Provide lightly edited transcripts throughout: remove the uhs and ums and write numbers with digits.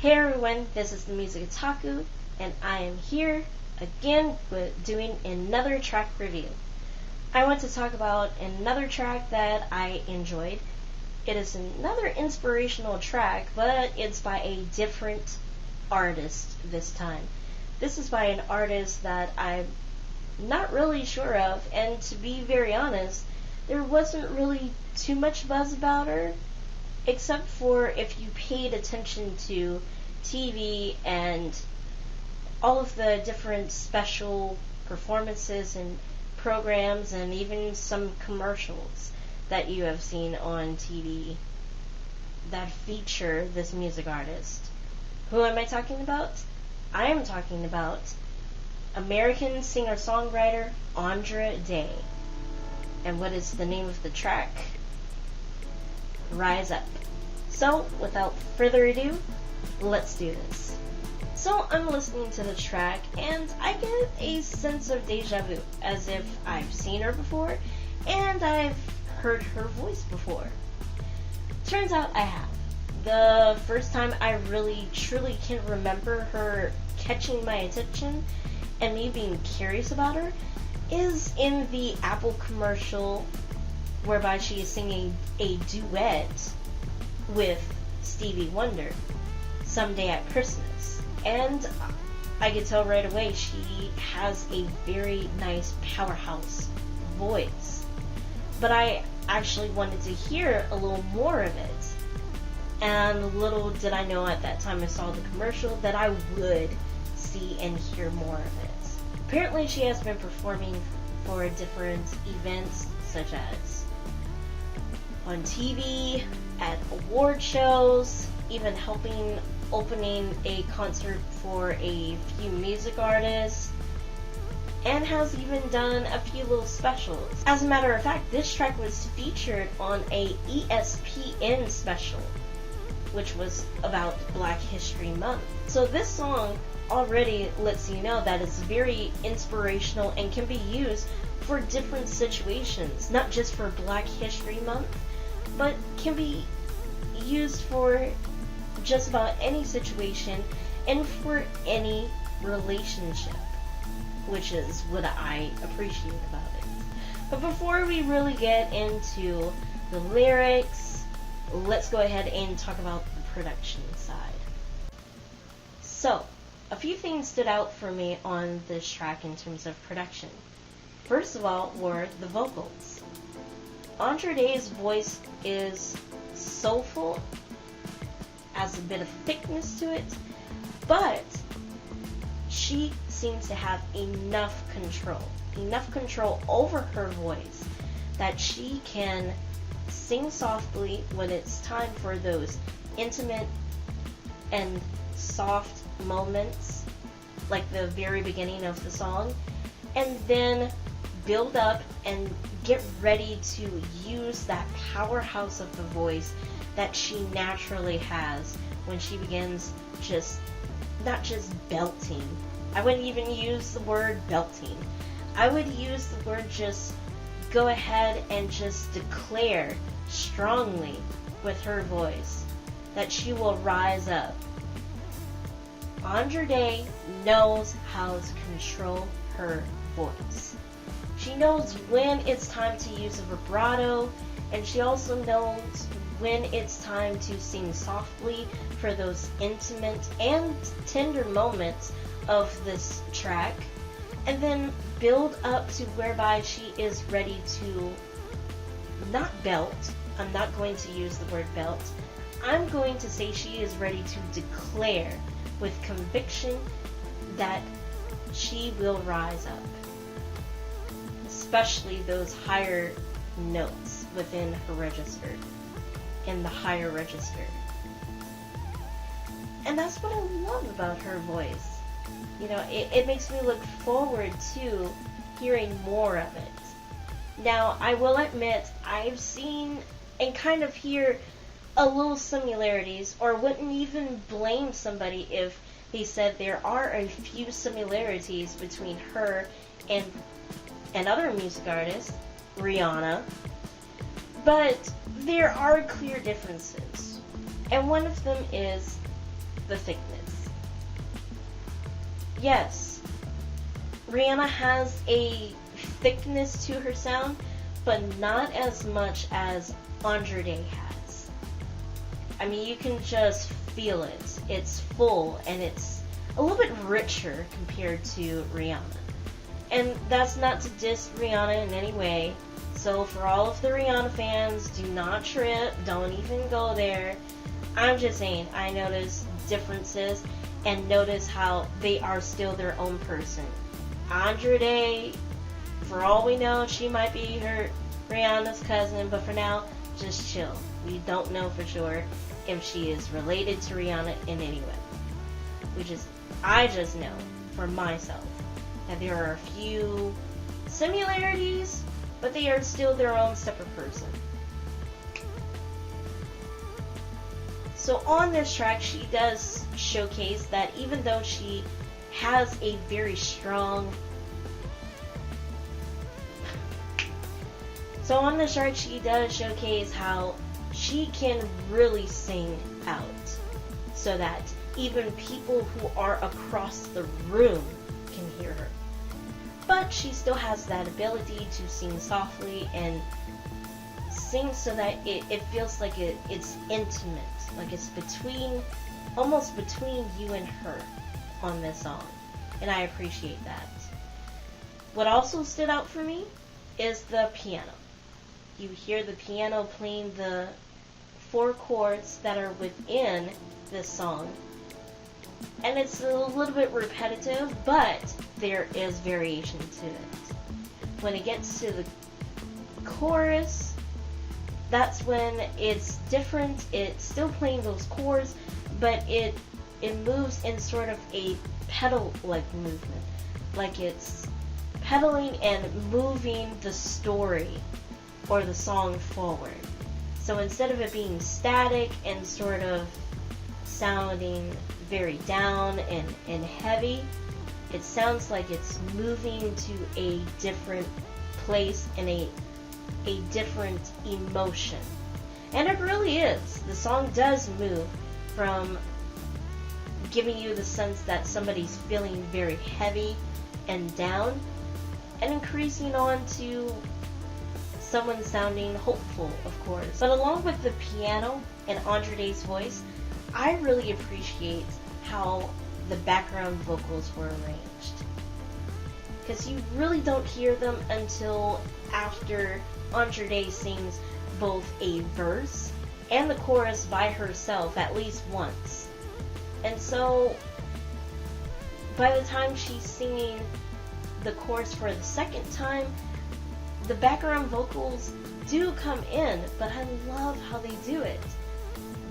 Hey everyone, this is the Music Otaku, and I am here again with doing another track review. I want to talk about another track that I enjoyed. It is another inspirational track, but it's by a different artist this time. This is by an artist that I'm not really sure of, and to be very honest, there wasn't really too much buzz about her, except for if you paid attention to TV and all of the different special performances and programs and even some commercials that you have seen on TV that feature this music artist. Who am I talking about? I am talking about American singer-songwriter Andra Day. And what is the name of the track? Rise Up. So, without further ado, let's do this. So, I'm listening to the track, and I get a sense of deja vu, as if I've seen her before, and I've heard her voice before. Turns out I have. The first time I really, truly can remember her catching my attention and me being curious about her is in the Apple commercial whereby she is singing a duet with Stevie Wonder, Someday at Christmas. And I could tell right away she has a very nice powerhouse voice. But I actually wanted to hear a little more of it. And little did I know at that time I saw the commercial that I would see and hear more of it. Apparently she has been performing for different events such as on TV, at award shows, even helping opening a concert for a few music artists, and has even done a few little specials. As a matter of fact, this track was featured on a ESPN special, which was about Black History Month. So this song already lets you know that it's very inspirational and can be used for different situations, not just for Black History Month, but can be used for just about any situation and for any relationship, which is what I appreciate about it. But before we really get into the lyrics, let's go ahead and talk about the production side. So, a few things stood out for me on this track in terms of production. First of all were the vocals. Andra Day's voice is soulful, has a bit of thickness to it, but she seems to have enough control over her voice that she can sing softly when it's time for those intimate and soft moments, like the very beginning of the song, and then build up and get ready to use that powerhouse of the voice that she naturally has when she begins not just belting. I wouldn't even use the word belting. I would use the word just go ahead and just declare strongly with her voice that she will rise up. Andra Day knows how to control her voice. She knows when it's time to use a vibrato, and she also knows when it's time to sing softly for those intimate and tender moments of this track, and then build up to whereby she is ready to not belt. I'm not going to use the word belt. I'm going to say she is ready to declare with conviction that she will rise up, especially those higher notes within her register, in the higher register. And that's what I love about her voice. You know, it makes me look forward to hearing more of it. Now, I will admit, I've seen and kind of hear a little similarities, or wouldn't even blame somebody if they said there are a few similarities between her and another music artist, Rihanna, but there are clear differences. And one of them is the thickness. Yes, Rihanna has a thickness to her sound, but not as much as Andra has. I mean, you can just feel it. It's full and it's a little bit richer compared to Rihanna. And that's not to diss Rihanna in any way. So for all of the Rihanna fans, do not trip. Don't even go there. I'm just saying, I notice differences and notice how they are still their own person. Andra, for all we know, she might be her Rihanna's cousin, but for now, just chill. We don't know for sure if she is related to Rihanna in any way. I just know for myself that there are a few similarities, but they are still their own separate person. So on this track, she does showcase that even though she has a very strong... So on this track, she does showcase how she can really sing out, so that even people who are across the room can hear her. But she still has that ability to sing softly and sing so that it feels like it's intimate, like it's almost between you and her on this song. And I appreciate that. What also stood out for me is the piano. You hear the piano playing the 4 chords that are within this song. And it's a little bit repetitive, but there is variation to it. When it gets to the chorus, that's when it's different. It's still playing those chords, but it moves in sort of a pedal-like movement. Like it's pedaling and moving the story or the song forward. So instead of it being static and sort of sounding very down and heavy, it sounds like it's moving to a different place and a different emotion. And it really is. The song does move from giving you the sense that somebody's feeling very heavy and down, and increasing on to someone sounding hopeful, of course. But along with the piano and Andre's voice, I really appreciate how the background vocals were arranged. Because you really don't hear them until after Andra sings both a verse and the chorus by herself at least once. And so, by the time she's singing the chorus for the second time, the background vocals do come in, but I love how they do it.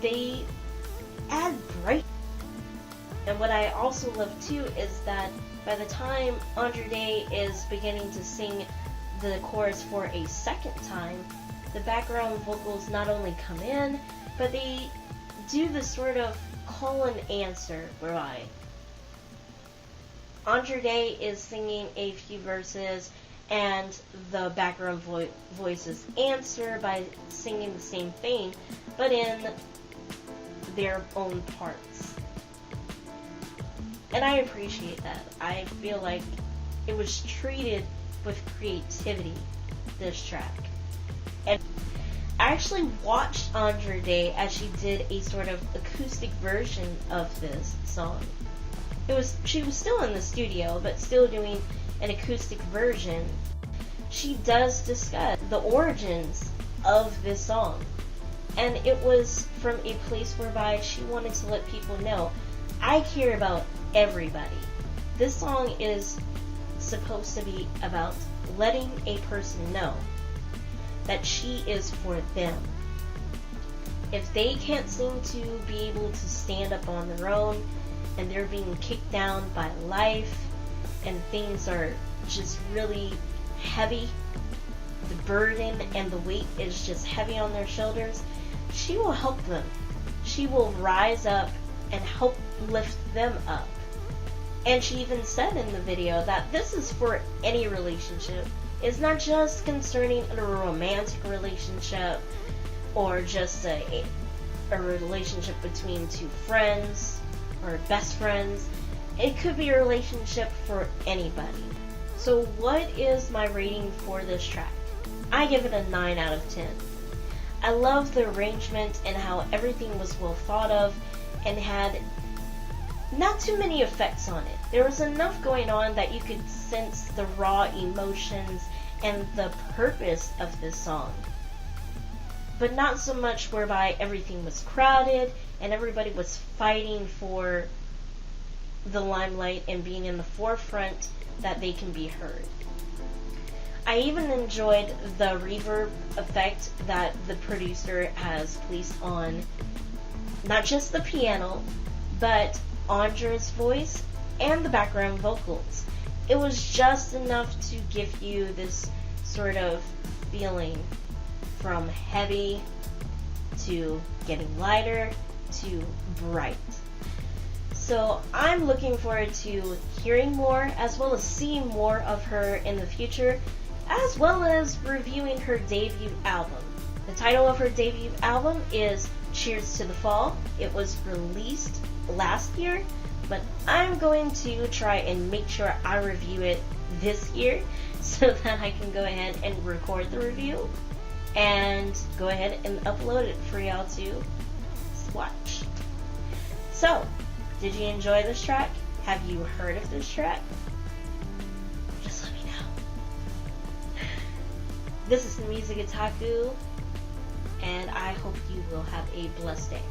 They add bright. And what I also love too is that by the time Andra is beginning to sing the chorus for a second time, the background vocals not only come in, but they do this sort of call and answer whereby Andra is singing a few verses and the background voices answer by singing the same thing, but in their own parts. And I appreciate that. I feel like it was treated with creativity, this track. And I actually watched Andra as she did a sort of acoustic version of this song. She was still in the studio, but still doing an acoustic version. She does discuss the origins of this song. And it was from a place whereby she wanted to let people know, I care about everybody. This song is supposed to be about letting a person know that she is for them. If they can't seem to be able to stand up on their own, and they're being kicked down by life, and things are just really heavy, the burden and the weight is just heavy on their shoulders, she will help them. She will rise up and help lift them up. And she even said in the video that this is for any relationship. It's not just concerning a romantic relationship or just a relationship between two friends or best friends. It could be a relationship for anybody. So what is my rating for this track? I give it a 9 out of 10. I love the arrangement and how everything was well thought of and had not too many effects on it. There was enough going on that you could sense the raw emotions and the purpose of this song. But not so much whereby everything was crowded and everybody was fighting for the limelight and being in the forefront that they can be heard. I even enjoyed the reverb effect that the producer has placed on not just the piano, but Andra's voice and the background vocals. It was just enough to give you this sort of feeling from heavy to getting lighter to bright. So I'm looking forward to hearing more as well as seeing more of her in the future, as well as reviewing her debut album. The title of her debut album is Cheers to the Fall. It was released last year, but I'm going to try and make sure I review it this year so that I can go ahead and record the review and go ahead and upload it for y'all to watch. So, did you enjoy this track? Have you heard of this track? Just let me know. This is the Music Otaku, and I hope you will have a blessed day.